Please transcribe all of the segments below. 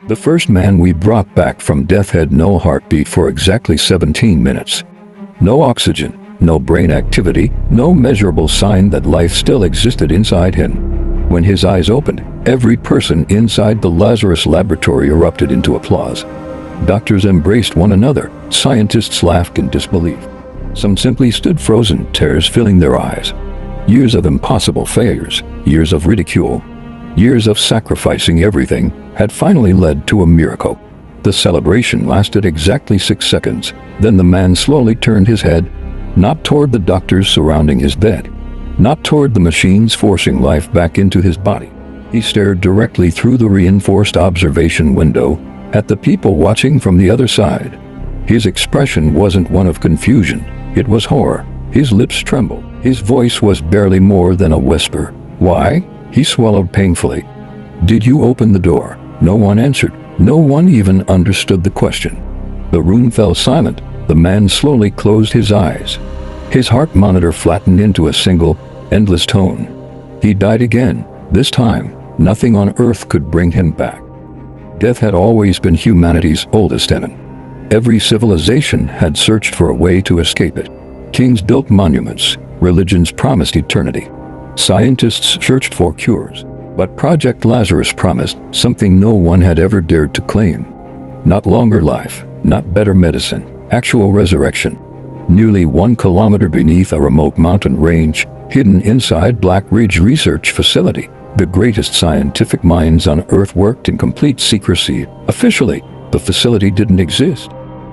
The first man we brought back from death had no heartbeat for exactly 17 minutes. No oxygen, no brain activity, no measurable sign that life still existed inside him. When his eyes opened, every person inside the Lazarus laboratory erupted into applause. Doctors embraced one another, scientists laughed in disbelief. Some simply stood frozen, tears filling their eyes. Years of impossible failures, years of ridicule, years of sacrificing everything, had finally led to a miracle. The celebration lasted exactly 6 seconds. Then the man slowly turned his head, not toward the doctors surrounding his bed, not toward the machines forcing life back into his body. He stared directly through the reinforced observation window at the people watching from the other side. His expression wasn't one of confusion, it was horror. His lips trembled. His voice was barely more than a whisper. "Why?" He swallowed painfully. "Did you open the door?" No one answered. No one even understood the question. The room fell silent. The man slowly closed his eyes. His heart monitor flattened into a single, endless tone. He died again. This time, nothing on earth could bring him back. Death had always been humanity's oldest enemy. Every civilization had searched for a way to escape it. Kings built monuments. Religions promised eternity. Scientists searched for cures. But Project Lazarus promised something no one had ever dared to claim. Not longer life, not better medicine, actual resurrection. Nearly 1 kilometer beneath a remote mountain range, hidden inside Black Ridge Research Facility, the greatest scientific minds on Earth worked in complete secrecy. Officially, the facility didn't exist.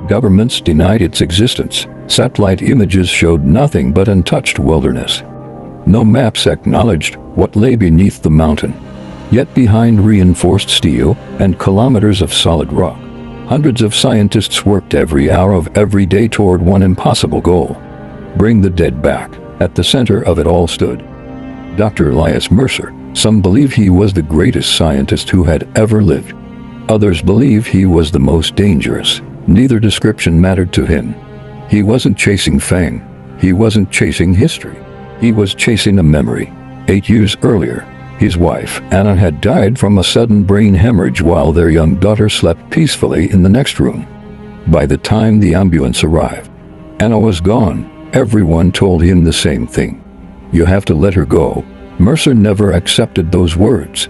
Governments denied its existence. Satellite images showed nothing but untouched wilderness. No maps acknowledged what lay beneath the mountain. Yet behind reinforced steel and kilometers of solid rock, hundreds of scientists worked every hour of every day toward one impossible goal: bring the dead back. At the center of it all stood Dr. Elias Mercer. Some believe he was the greatest scientist who had ever lived. Others believe he was the most dangerous. Neither description mattered to him. He wasn't chasing fame. He wasn't chasing history. He was chasing a memory. 8 years earlier, his wife, Anna, had died from a sudden brain hemorrhage while their young daughter slept peacefully in the next room. By the time the ambulance arrived, Anna was gone. Everyone told him the same thing: "You have to let her go." Mercer never accepted those words.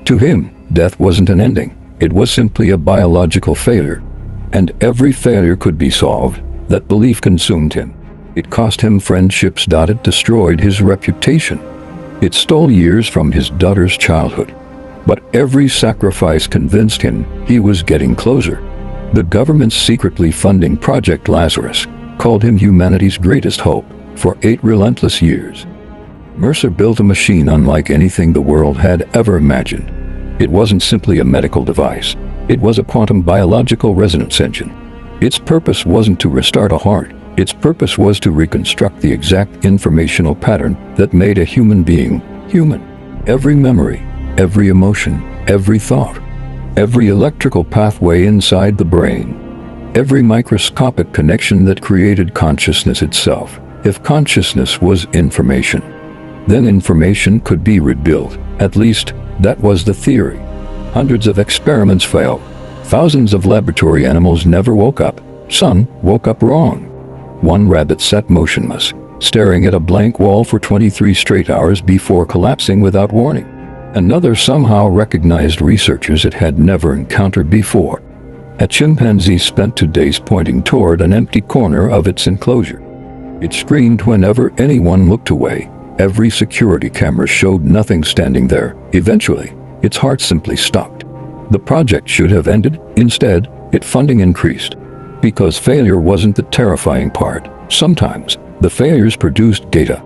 To him, death wasn't an ending. It was simply a biological failure. And every failure could be solved. That belief consumed him. It cost him friendships. It destroyed his reputation. It stole years from his daughter's childhood. But every sacrifice convinced him he was getting closer. The governments secretly funding Project Lazarus called him humanity's greatest hope for 8 relentless years. Mercer built a machine unlike anything the world had ever imagined. It wasn't simply a medical device. It was a quantum biological resonance engine. Its purpose wasn't to restart a heart. Its purpose was to reconstruct the exact informational pattern that made a human being human. Every memory, every emotion, every thought, every electrical pathway inside the brain, every microscopic connection that created consciousness itself. If consciousness was information, then information could be rebuilt. At least, that was the theory. Hundreds of experiments failed. Thousands of laboratory animals never woke up. Some woke up wrong. One rabbit sat motionless, staring at a blank wall for 23 straight hours before collapsing without warning. Another somehow recognized researchers it had never encountered before. A chimpanzee spent 2 days pointing toward an empty corner of its enclosure. It screamed whenever anyone looked away. Every security camera showed nothing standing there. Eventually, its heart simply stopped. The project should have ended. Instead, its funding increased. Because failure wasn't the terrifying part. Sometimes, the failures produced data.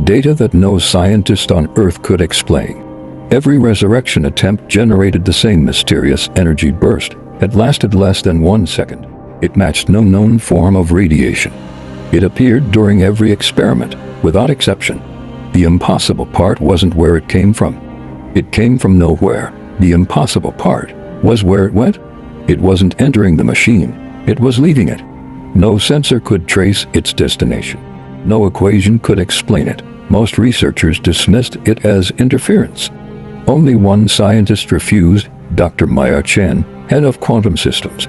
Data that no scientist on Earth could explain. Every resurrection attempt generated the same mysterious energy burst. It lasted less than 1 second. It matched no known form of radiation. It appeared during every experiment, without exception. The impossible part wasn't where it came from. It came from nowhere. The impossible part was where it went. It wasn't entering the machine. It was leaving it. No sensor could trace its destination. No equation could explain it. Most researchers dismissed it as interference. Only one scientist refused. Dr. Maya Chen head of quantum systems.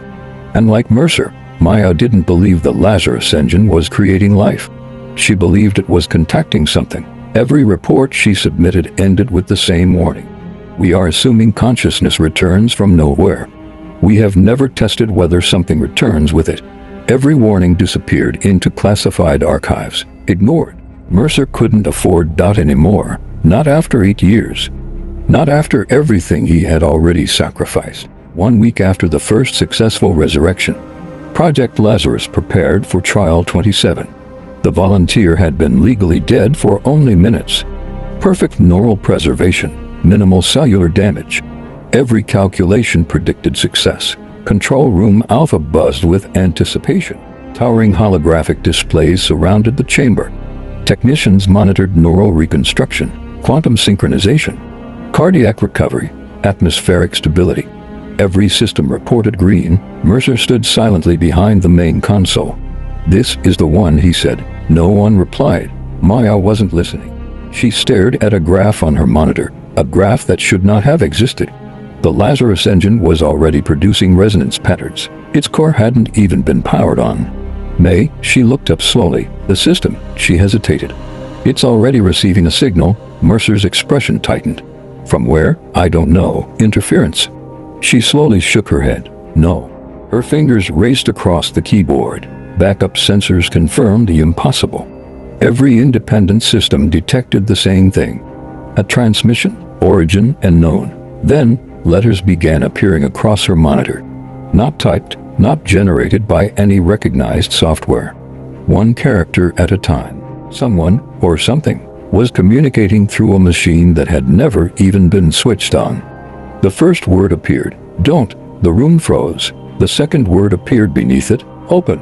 And like Mercer, Maya didn't believe the Lazarus engine was creating life. She believed it was contacting something. Every report she submitted ended with the same warning. We are assuming consciousness returns from nowhere. We have never tested whether something returns with it. Every warning disappeared into classified archives, ignored. Mercer couldn't afford doubt anymore, not after 8 years. Not after everything he had already sacrificed. 1 week after the first successful resurrection, Project Lazarus prepared for Trial 27. The volunteer had been legally dead for only minutes. Perfect neural preservation, minimal cellular damage. Every calculation predicted success. Control room alpha buzzed with anticipation. Towering holographic displays surrounded the chamber. Technicians monitored neural reconstruction, quantum synchronization, cardiac recovery, atmospheric stability. Every system reported green. Mercer stood silently behind the main console. "This is the one," he said. No one replied. Maya wasn't listening. She stared at a graph on her monitor, a graph that should not have existed. The Lazarus engine was already producing resonance patterns. Its core hadn't even been powered on. "May," she looked up slowly. "The system," she hesitated. "It's already receiving a signal." Mercer's expression tightened. "From where? I don't know." "Interference." She slowly shook her head. "No." Her fingers raced across the keyboard. Backup sensors confirmed the impossible. Every independent system detected the same thing. A transmission, origin, and known. Then, letters began appearing across her monitor. Not typed, not generated by any recognized software. One character at a time. Someone, or something, was communicating through a machine that had never even been switched on. The first word appeared. "Don't." The room froze. The second word appeared beneath it. "Open."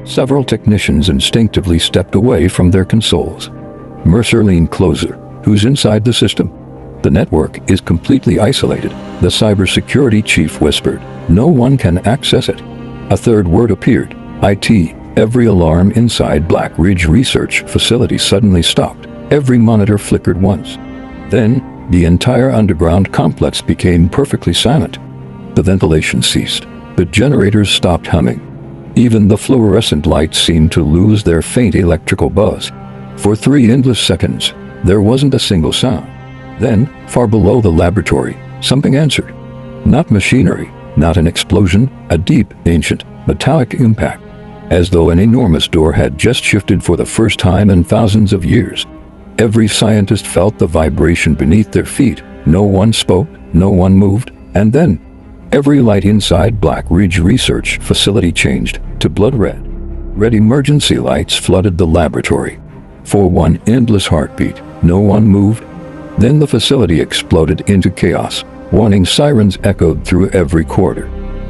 Several technicians instinctively stepped away from their consoles. Mercer leaned closer. "Who's inside the system?" "The network is completely isolated," the cybersecurity chief whispered. "No one can access it." A third word appeared. "IT." Every alarm inside Black Ridge Research Facility suddenly stopped. Every monitor flickered once. Then, the entire underground complex became perfectly silent. The ventilation ceased. The generators stopped humming. Even the fluorescent lights seemed to lose their faint electrical buzz. For 3 endless seconds, there wasn't a single sound. Then, far below the laboratory, something answered. Not machinery, not an explosion, a deep, ancient, metallic impact. As though an enormous door had just shifted for the first time in thousands of years. Every scientist felt the vibration beneath their feet. No one spoke, no one moved, and then, every light inside Black Ridge Research Facility changed to blood red. Red emergency lights flooded the laboratory. For one endless heartbeat, no one moved. Then the facility exploded into chaos. Warning sirens echoed through every corridor.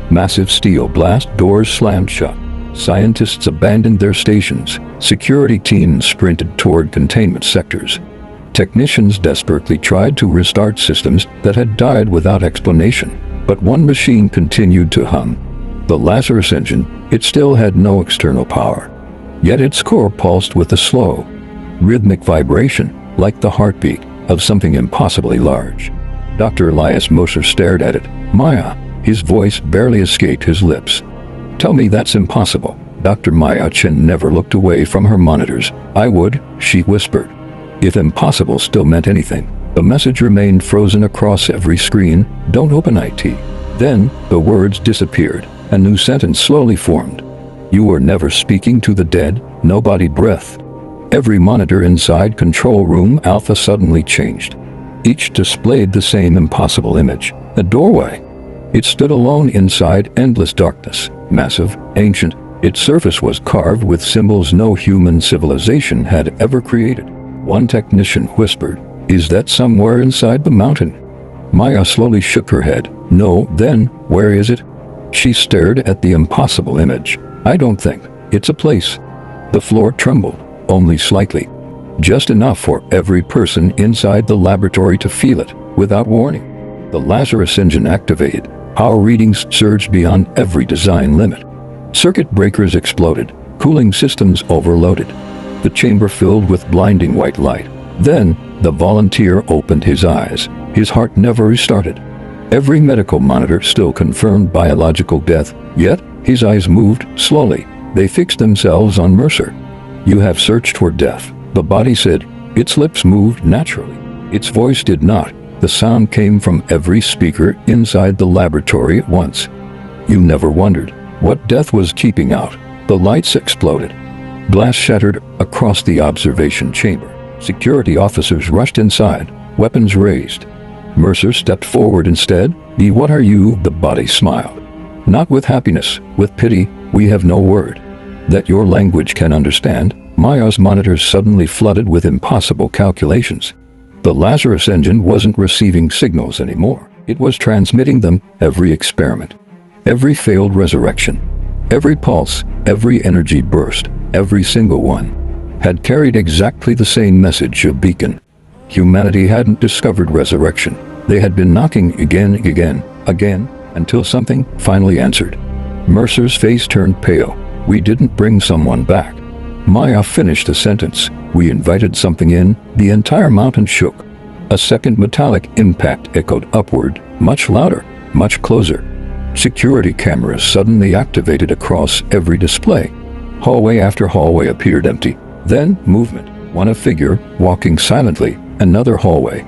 Massive steel blast doors slammed shut. Scientists abandoned their stations. Security teams sprinted toward containment sectors. Technicians desperately tried to restart systems that had died without explanation. But one machine continued to hum. The Lazarus engine. It still had no external power. Yet its core pulsed with a slow, rhythmic vibration, like the heartbeat of something impossibly large. Dr. Elias Moser stared at it. "Maya." His voice barely escaped his lips. "Tell me that's impossible." Dr. Maya Chen never looked away from her monitors. "I would," she whispered. If impossible still meant anything, the message remained frozen across every screen. "Don't open IT." Then, the words disappeared. A new sentence slowly formed. "You were never speaking to the dead." Nobody breathed. Every monitor inside Control Room Alpha suddenly changed. Each displayed the same impossible image. A doorway. It stood alone inside endless darkness. Massive, ancient, its surface was carved with symbols no human civilization had ever created. One technician whispered, "Is that somewhere inside the mountain?" Maya slowly shook her head. "No." Then, "Where is it?" She stared at the impossible image. "I don't think. It's a place." The floor trembled, only slightly. Just enough for every person inside the laboratory to feel it, without warning. The Lazarus engine activated. Power readings surged beyond every design limit. Circuit breakers exploded. Cooling systems overloaded. The chamber filled with blinding white light. Then, the volunteer opened his eyes. His heart never restarted. Every medical monitor still confirmed biological death, yet his eyes moved slowly. They fixed themselves on Mercer. "You have searched for death," the body said. Its lips moved naturally. Its voice did not. The sound came from every speaker inside the laboratory at once. "You never wondered what death was keeping out." The lights exploded. Glass shattered across the observation chamber. Security officers rushed inside, weapons raised. Mercer stepped forward instead. What are you?" The body smiled. "Not with happiness, with pity. We have no word that your language can understand." Maya's monitors suddenly flooded with impossible calculations. The Lazarus engine wasn't receiving signals anymore. It was transmitting them. Every experiment, every failed resurrection, every pulse, every energy burst, every single one had carried exactly the same message: a beacon. Humanity hadn't discovered resurrection. They had been knocking again, until something finally answered. Mercer's face turned pale. "We didn't bring someone back." Maya finished the sentence. "We invited something in." The entire mountain shook. A second metallic impact echoed upward, much louder, much closer. Security cameras suddenly activated across every display. Hallway after hallway appeared empty. Then movement. A figure, walking silently. Another hallway.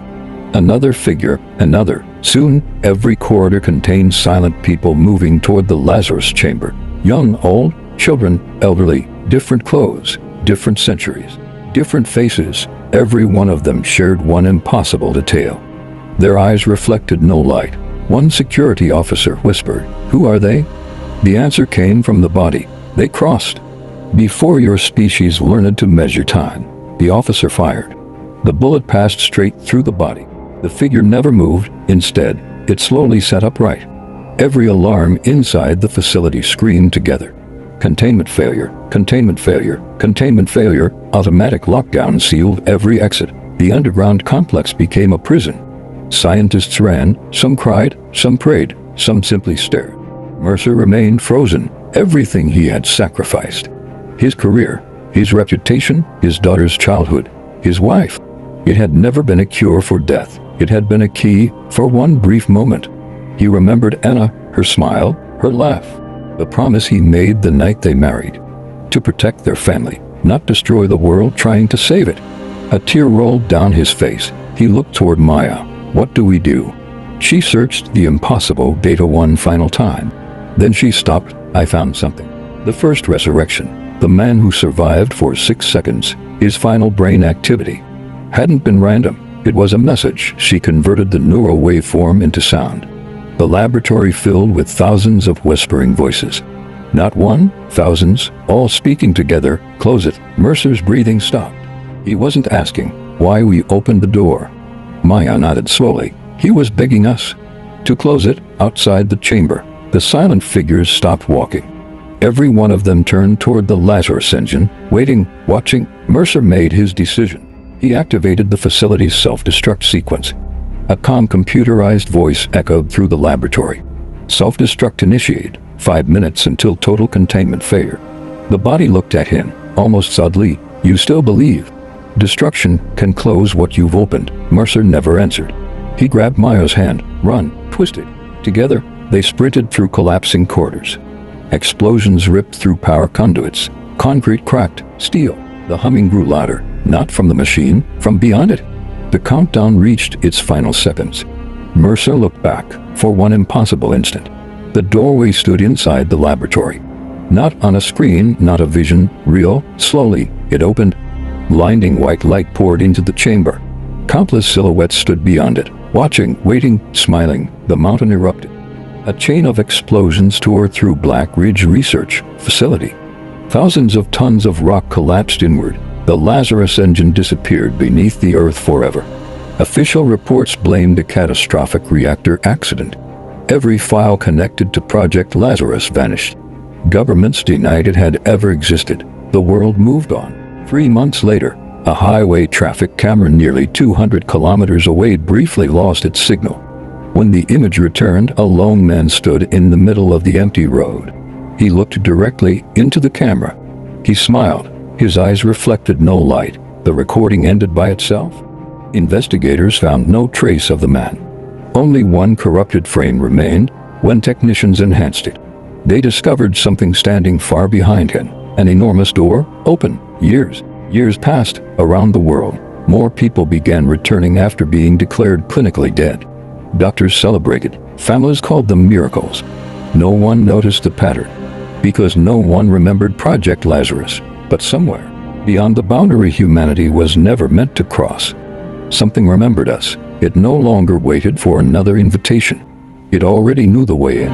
Another figure, another. Soon, every corridor contained silent people moving toward the Lazarus chamber. Young, old, children, elderly, different clothes, different centuries, different faces. Every one of them shared one impossible detail. Their eyes reflected no light. One security officer whispered, "Who are they?" The answer came from the body. "They crossed before your species learned to measure time." The officer fired. The bullet passed straight through the body. The figure never moved. Instead, it slowly sat upright. Every alarm inside the facility screamed together. Containment failure, containment failure, containment failure. Automatic lockdown sealed every exit. The underground complex became a prison. Scientists ran, some cried, some prayed, some simply stared. Mercer remained frozen. Everything he had sacrificed. His career, his reputation, his daughter's childhood, his wife. It had never been a cure for death. It had been a key for one brief moment. He remembered Anna, her smile, her laugh, the promise he made the night they married. To protect their family, not destroy the world trying to save it. A tear rolled down his face. He looked toward Maya. "What do we do?" She searched the impossible data one final time. Then she stopped. "I found something." The first resurrection. The man who survived for 6 seconds. His final brain activity hadn't been random. It was a message. She converted the neural waveform into sound. The laboratory filled with thousands of whispering voices. Not one, thousands, all speaking together. "Close it." Mercer's breathing stopped. He wasn't asking why we opened the door. Maya nodded slowly. He was begging us to close it. Outside the chamber, the silent figures stopped walking. Every one of them turned toward the Lazarus engine, waiting, watching. Mercer made his decision. He activated the facility's self-destruct sequence. A calm computerized voice echoed through the laboratory. "Self-destruct initiated. 5 minutes until total containment failure." The body looked at him, almost sadly. "You still believe destruction can close what you've opened?" Mercer never answered. He grabbed Maya's hand. "Run." Twisted. Together, they sprinted through collapsing corridors. Explosions ripped through power conduits. Concrete cracked. Steel. The humming grew louder, not from the machine, from beyond it. The countdown reached its final seconds. Mercer looked back for one impossible instant. The doorway stood inside the laboratory. Not on a screen, not a vision, real. Slowly, it opened. Blinding white light poured into the chamber. Countless silhouettes stood beyond it, watching, waiting, smiling. The mountain erupted. A chain of explosions tore through Black Ridge Research Facility. Thousands of tons of rock collapsed inward. The Lazarus engine disappeared beneath the earth forever. Official reports blamed a catastrophic reactor accident. Every file connected to Project Lazarus vanished. Governments denied it had ever existed. The world moved on. 3 months later, a highway traffic camera nearly 200 kilometers away briefly lost its signal. When the image returned, a lone man stood in the middle of the empty road. He looked directly into the camera. He smiled. His eyes reflected no light. The recording ended by itself. Investigators found no trace of the man. Only one corrupted frame remained when technicians enhanced it. They discovered something standing far behind him. An enormous door, open. Years passed around the world. More people began returning after being declared clinically dead. Doctors celebrated. Families called them miracles. No one noticed the pattern, because no one remembered Project Lazarus. But somewhere, beyond the boundary humanity was never meant to cross, something remembered us. It no longer waited for another invitation. It already knew the way in.